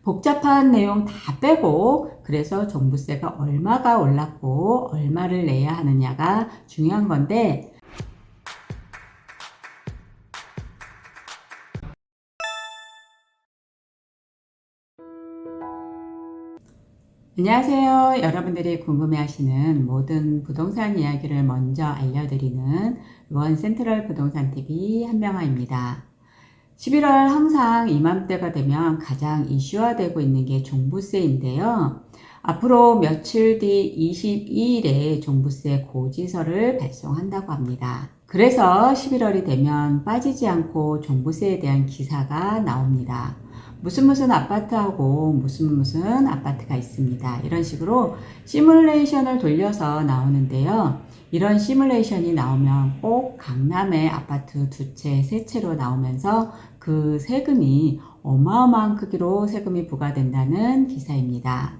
복잡한 내용 다 빼고 그래서 종부세가 얼마가 올랐고 얼마를 내야 하느냐가 중요한 건데 안녕하세요. 여러분들이 궁금해하시는 모든 부동산 이야기를 먼저 알려드리는 루원 센트럴 부동산 TV 한명아입니다. 11월 항상 이맘때가 되면 가장 이슈화되고 있는 게 종부세인데요. 앞으로 며칠 뒤 22일에 종부세 고지서를 발송한다고 합니다. 그래서 11월이 되면 빠지지 않고 종부세에 대한 기사가 나옵니다. 무슨 아파트하고 무슨 아파트가 있습니다. 이런 식으로 시뮬레이션을 돌려서 나오는데요. 이런 시뮬레이션이 나오면 꼭 강남의 아파트 2채, 3채로 나오면서 그 세금이 어마어마한 크기로 세금이 부과된다는 기사입니다.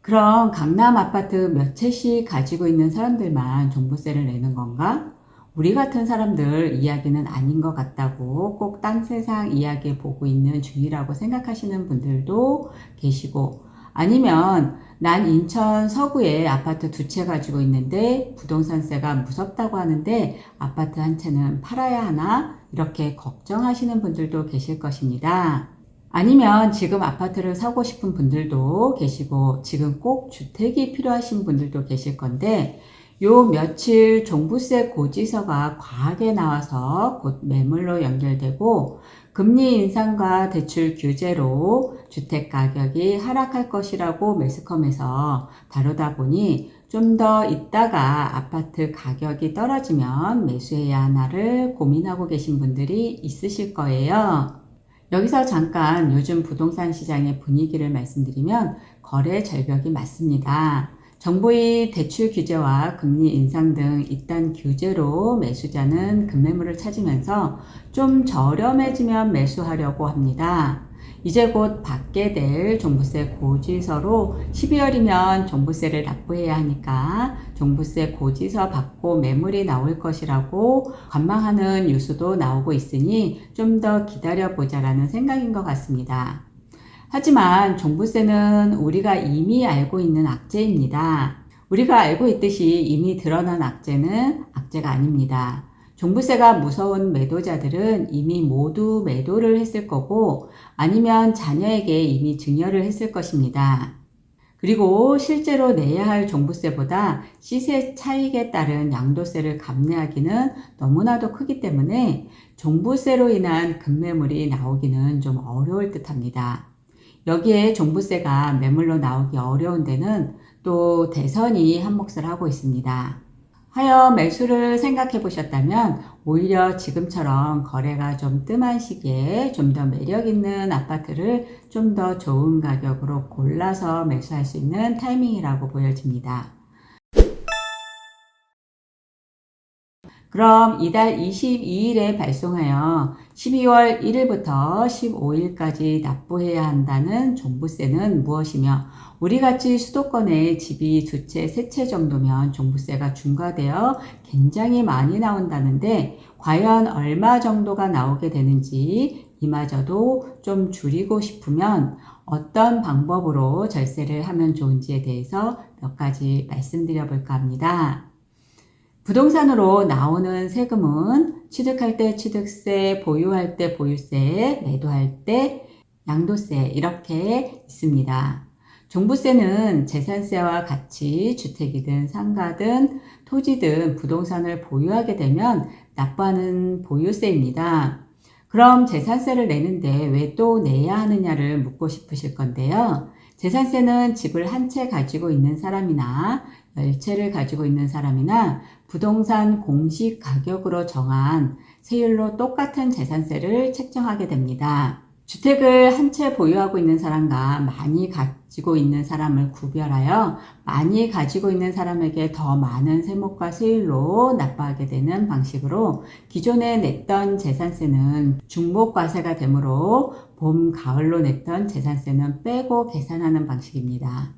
그럼 강남 아파트 몇 채씩 가지고 있는 사람들만 종부세를 내는 건가? 우리 같은 사람들 이야기는 아닌 것 같다고 꼭 딴 세상 이야기 보고 있는 중이라고 생각하시는 분들도 계시고, 아니면 난 인천 서구에 아파트 2채 가지고 있는데 부동산세가 무섭다고 하는데 아파트 한 채는 팔아야 하나? 이렇게 걱정하시는 분들도 계실 것입니다. 아니면 지금 아파트를 사고 싶은 분들도 계시고 지금 꼭 주택이 필요하신 분들도 계실 건데, 요 며칠 종부세 고지서가 과하게 나와서 곧 매물로 연결되고 금리 인상과 대출 규제로 주택 가격이 하락할 것이라고 매스컴에서 다루다 보니 좀 더 있다가 아파트 가격이 떨어지면 매수해야 하나를 고민하고 계신 분들이 있으실 거예요. 여기서 잠깐 요즘 부동산 시장의 분위기를 말씀드리면 거래 절벽이 맞습니다. 정부의 대출 규제와 금리 인상 등 이딴 규제로 매수자는 급매물을 찾으면서 좀 저렴해지면 매수하려고 합니다. 이제 곧 받게 될 종부세 고지서로 12월이면 종부세를 납부해야 하니까 종부세 고지서 받고 매물이 나올 것이라고 관망하는 뉴스도 나오고 있으니 좀 더 기다려보자라는 생각인 것 같습니다. 하지만 종부세는 우리가 이미 알고 있는 악재입니다. 우리가 알고 있듯이 이미 드러난 악재는 악재가 아닙니다. 종부세가 무서운 매도자들은 이미 모두 매도를 했을 거고 아니면 자녀에게 이미 증여를 했을 것입니다. 그리고 실제로 내야 할 종부세보다 시세 차익에 따른 양도세를 감내하기는 너무나도 크기 때문에 종부세로 인한 급매물이 나오기는 좀 어려울 듯 합니다. 여기에 종부세가 매물로 나오기 어려운 데는 또 대선이 한몫을 하고 있습니다. 하여 매수를 생각해 보셨다면 오히려 지금처럼 거래가 좀 뜸한 시기에 좀 더 매력 있는 아파트를 좀 더 좋은 가격으로 골라서 매수할 수 있는 타이밍이라고 보여집니다. 그럼 이달 22일에 발송하여 12월 1일부터 15일까지 납부해야 한다는 종부세는 무엇이며, 우리같이 수도권에 집이 2채, 3채 정도면 종부세가 중과되어 굉장히 많이 나온다는데 과연 얼마 정도가 나오게 되는지 이마저도 좀 줄이고 싶으면 어떤 방법으로 절세를 하면 좋은지에 대해서 몇 가지 말씀드려 볼까 합니다. 부동산으로 나오는 세금은 취득할 때 취득세, 보유할 때 보유세, 매도할 때 양도세 이렇게 있습니다. 종부세는 재산세와 같이 주택이든 상가든 토지든 부동산을 보유하게 되면 납부하는 보유세입니다. 그럼 재산세를 내는데 왜 또 내야 하느냐를 묻고 싶으실 건데요. 재산세는 집을 한 채 가지고 있는 사람이나 10채를 가지고 있는 사람이나 부동산 공시 가격으로 정한 세율로 똑같은 재산세를 책정하게 됩니다. 주택을 한 채 보유하고 있는 사람과 많이 가지고 있는 사람을 구별하여 많이 가지고 있는 사람에게 더 많은 세목과 세율로 납부하게 되는 방식으로 기존에 냈던 재산세는 중복과세가 되므로 봄, 가을로 냈던 재산세는 빼고 계산하는 방식입니다.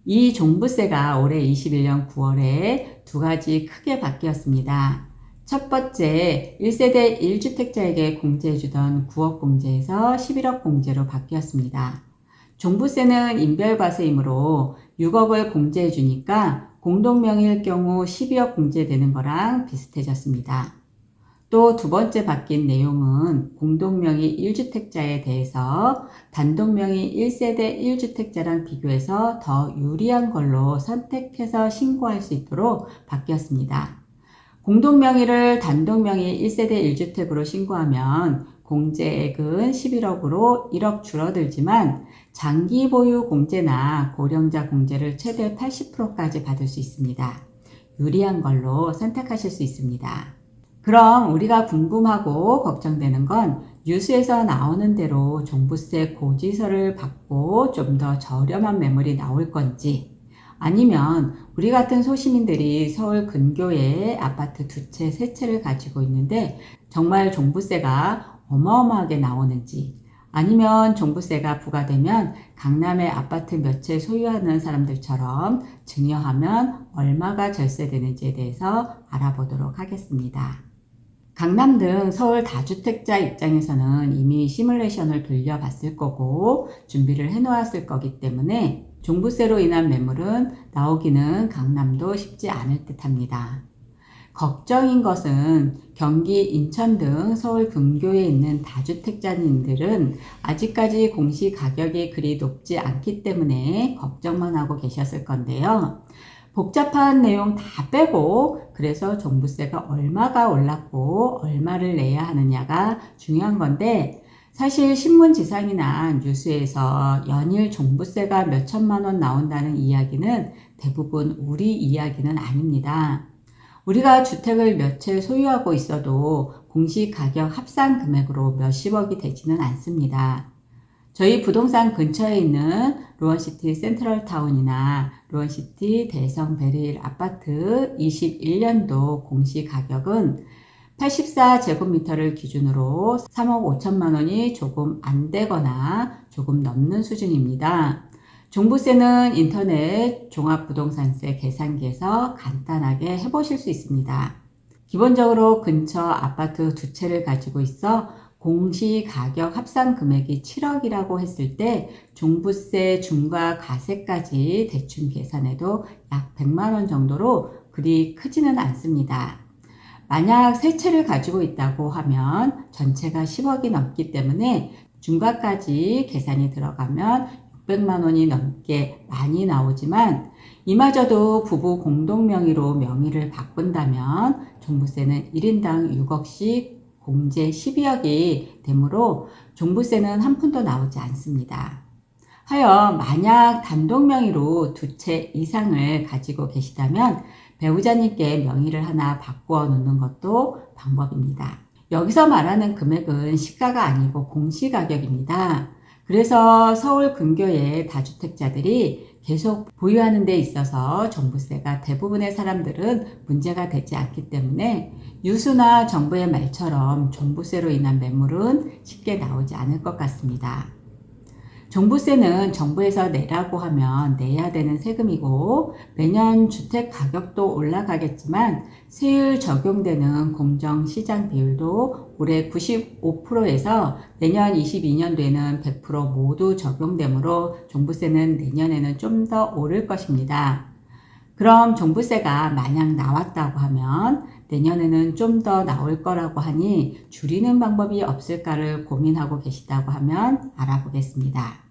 이 종부세가 올해 21년 9월에 두 가지 크게 바뀌었습니다. 첫 번째, 1세대 1주택자에게 공제해주던 9억 공제에서 11억 공제로 바뀌었습니다. 종부세는 인별과세이므로 6억을 공제해 주니까 공동명의일 경우 12억 공제되는 거랑 비슷해졌습니다. 또 두 번째 바뀐 내용은 공동명의 1주택자에 대해서 단독명의 1세대 1주택자랑 비교해서 더 유리한 걸로 선택해서 신고할 수 있도록 바뀌었습니다. 공동명의를 단독명의 1세대 1주택으로 신고하면 공제액은 11억으로 1억 줄어들지만 장기 보유 공제나 고령자 공제를 최대 80%까지 받을 수 있습니다. 유리한 걸로 선택하실 수 있습니다. 그럼 우리가 궁금하고 걱정되는 건 뉴스에서 나오는 대로 종부세 고지서를 받고 좀 더 저렴한 매물이 나올 건지, 아니면 우리 같은 소시민들이 서울 근교에 아파트 2채, 3채를 가지고 있는데 정말 종부세가 어마어마하게 나오는지, 아니면 종부세가 부과되면 강남에 아파트 몇 채 소유하는 사람들처럼 증여하면 얼마가 절세되는지에 대해서 알아보도록 하겠습니다. 강남 등 서울 다주택자 입장에서는 이미 시뮬레이션을 돌려봤을 거고 준비를 해놓았을 거기 때문에 종부세로 인한 매물은 나오기는 강남도 쉽지 않을 듯 합니다. 걱정인 것은 경기, 인천 등 서울 근교에 있는 다주택자님들은 아직까지 공시 가격이 그리 높지 않기 때문에 걱정만 하고 계셨을 건데요. 복잡한 내용 다 빼고 그래서 종부세가 얼마가 올랐고 얼마를 내야 하느냐가 중요한 건데, 사실 신문지상이나 뉴스에서 연일 종부세가 몇 천만 원 나온다는 이야기는 대부분 우리 이야기는 아닙니다. 우리가 주택을 몇 채 소유하고 있어도 공시가격 합산 금액으로 몇십억이 되지는 않습니다. 저희 부동산 근처에 있는 루원시티 센트럴타운이나 루원시티 대성 베리일 아파트 21년도 공시가격은 84제곱미터를 기준으로 3억 5천만 원이 조금 안 되거나 조금 넘는 수준입니다. 종부세는 인터넷 종합부동산세 계산기에서 간단하게 해보실 수 있습니다. 기본적으로 근처 아파트 2채를 가지고 있어 공시가격 합산 금액이 7억이라고 했을 때 종부세 중과 가세까지 대충 계산해도 약 100만 원 정도로 그리 크지는 않습니다. 만약 3채를 가지고 있다고 하면 전체가 10억이 넘기 때문에 중과까지 계산이 들어가면 600만 원이 넘게 많이 나오지만, 이마저도 부부 공동명의로 명의를 바꾼다면 종부세는 1인당 6억씩 공제 12억이 되므로 종부세는 한 푼도 나오지 않습니다. 하여 만약 단독 명의로 2채 이상을 가지고 계시다면 배우자님께 명의를 하나 바꾸어 놓는 것도 방법입니다. 여기서 말하는 금액은 시가가 아니고 공시가격입니다. 그래서 서울 근교의 다주택자들이 계속 보유하는 데 있어서 종부세가 대부분의 사람들은 문제가 되지 않기 때문에 뉴스나 정부의 말처럼 종부세로 인한 매물은 쉽게 나오지 않을 것 같습니다. 종부세는 정부에서 내라고 하면 내야 되는 세금이고 매년 주택 가격도 올라가겠지만 세율 적용되는 공정시장 비율도 올해 95%에서 내년 22년도에는 100% 모두 적용되므로 종부세는 내년에는 좀 더 오를 것입니다. 그럼 종부세가 만약 나왔다고 하면 내년에는 좀 더 나올 거라고 하니 줄이는 방법이 없을까를 고민하고 계시다고 하면 알아보겠습니다.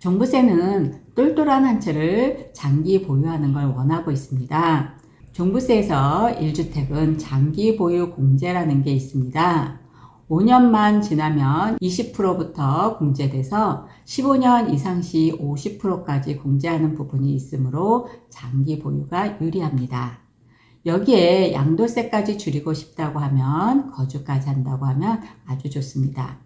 종부세는 똘똘한 한 채를 장기 보유하는 걸 원하고 있습니다. 종부세에서 1주택은 장기 보유 공제라는 게 있습니다. 5년만 지나면 20%부터 공제돼서 15년 이상 시 50%까지 공제하는 부분이 있으므로 장기 보유가 유리합니다. 여기에 양도세까지 줄이고 싶다고 하면, 거주까지 한다고 하면 아주 좋습니다.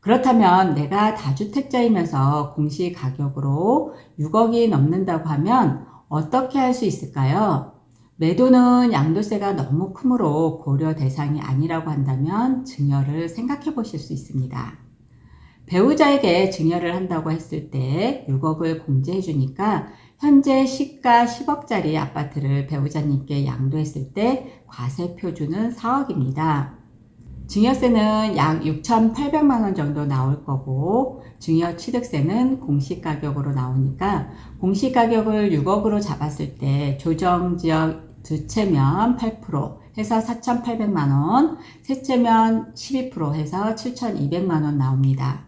그렇다면 내가 다주택자이면서 공시가격으로 6억이 넘는다고 하면 어떻게 할 수 있을까요? 매도는 양도세가 너무 크므로 고려 대상이 아니라고 한다면 증여를 생각해 보실 수 있습니다. 배우자에게 증여를 한다고 했을 때 6억을 공제해 주니까 현재 시가 10억짜리 아파트를 배우자님께 양도했을 때 과세 표준은 4억입니다. 증여세는 약 6,800만 원 정도 나올 거고 증여 취득세는 공시가격으로 나오니까 공시가격을 6억으로 잡았을 때 조정지역 두 채면 8% 해서 4,800만 원, 세 채면 12% 해서 7,200만 원 나옵니다.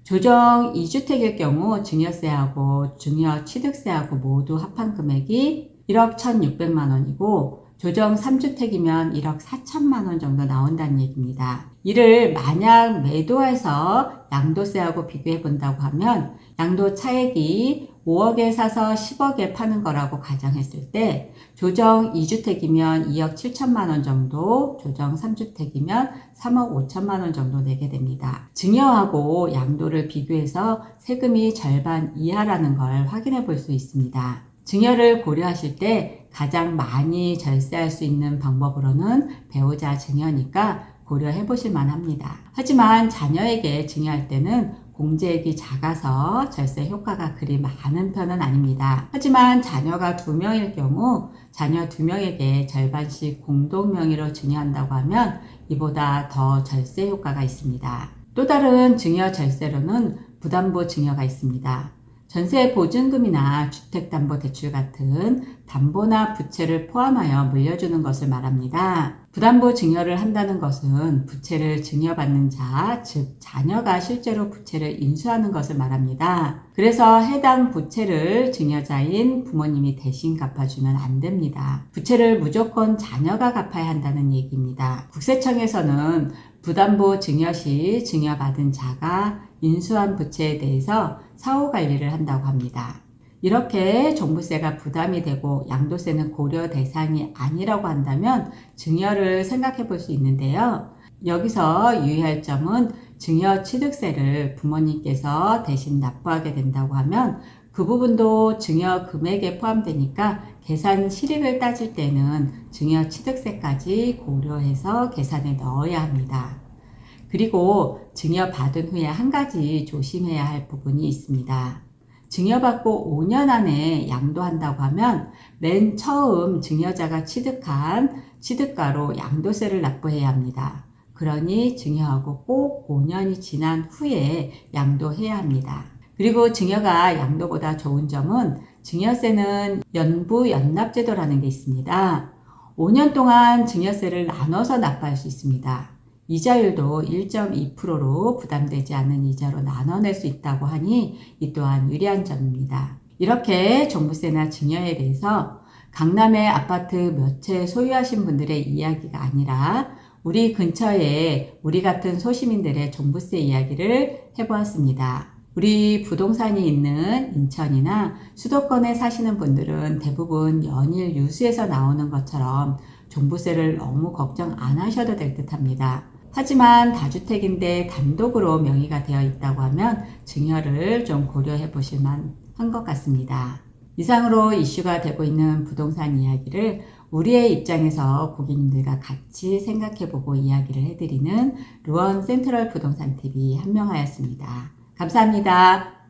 조정 2주택일 경우 증여세하고 증여 취득세하고 모두 합한 금액이 1억 1,600만 원이고 조정 3주택이면 1억 4천만 원 정도 나온다는 얘기입니다. 이를 만약 매도해서 양도세하고 비교해 본다고 하면 양도 차액이 5억에 사서 10억에 파는 거라고 가정했을 때 조정 2주택이면 2억 7천만 원 정도, 조정 3주택이면 3억 5천만 원 정도 내게 됩니다. 증여하고 양도를 비교해서 세금이 절반 이하라는 걸 확인해 볼 수 있습니다. 증여를 고려하실 때 가장 많이 절세할 수 있는 방법으로는 배우자 증여니까 고려해 보실 만합니다. 하지만 자녀에게 증여할 때는 공제액이 작아서 절세 효과가 그리 많은 편은 아닙니다. 하지만 자녀가 2명일 경우 자녀 2명에게 절반씩 공동 명의로 증여한다고 하면 이보다 더 절세 효과가 있습니다. 또 다른 증여 절세로는 부담보 증여가 있습니다. 전세 보증금이나 주택담보대출 같은 담보나 부채를 포함하여 물려주는 것을 말합니다. 부담보 증여를 한다는 것은 부채를 증여받는 자, 즉 자녀가 실제로 부채를 인수하는 것을 말합니다. 그래서 해당 부채를 증여자인 부모님이 대신 갚아주면 안 됩니다. 부채를 무조건 자녀가 갚아야 한다는 얘기입니다. 국세청에서는 부담보 증여 시 증여받은 자가 인수한 부채에 대해서 사후관리를 한다고 합니다. 이렇게 종부세가 부담이 되고 양도세는 고려 대상이 아니라고 한다면 증여를 생각해 볼 수 있는데요. 여기서 유의할 점은 증여 취득세를 부모님께서 대신 납부하게 된다고 하면 그 부분도 증여 금액에 포함되니까 계산 실익을 따질 때는 증여 취득세까지 고려해서 계산에 넣어야 합니다. 그리고 증여받은 후에 한 가지 조심해야 할 부분이 있습니다. 증여받고 5년 안에 양도한다고 하면 맨 처음 증여자가 취득한 취득가로 양도세를 납부해야 합니다. 그러니 증여하고 꼭 5년이 지난 후에 양도해야 합니다. 그리고 증여가 양도보다 좋은 점은 증여세는 연부연납제도라는 게 있습니다. 5년 동안 증여세를 나눠서 납부할 수 있습니다. 이자율도 1.2%로 부담되지 않는 이자로 나눠낼 수 있다고 하니 이 또한 유리한 점입니다. 이렇게 종부세나 증여에 대해서 강남의 아파트 몇 채 소유하신 분들의 이야기가 아니라 우리 근처에 우리 같은 소시민들의 종부세 이야기를 해보았습니다. 우리 부동산이 있는 인천이나 수도권에 사시는 분들은 대부분 연일 뉴스에서 나오는 것처럼 종부세를 너무 걱정 안 하셔도 될 듯 합니다. 하지만 다주택인데 단독으로 명의가 되어 있다고 하면 증여를 좀 고려해 보실 만한 것 같습니다. 이상으로 이슈가 되고 있는 부동산 이야기를 우리의 입장에서 고객님들과 같이 생각해 보고 이야기를 해드리는 루원 센트럴 부동산 TV 한명하였습니다. 감사합니다.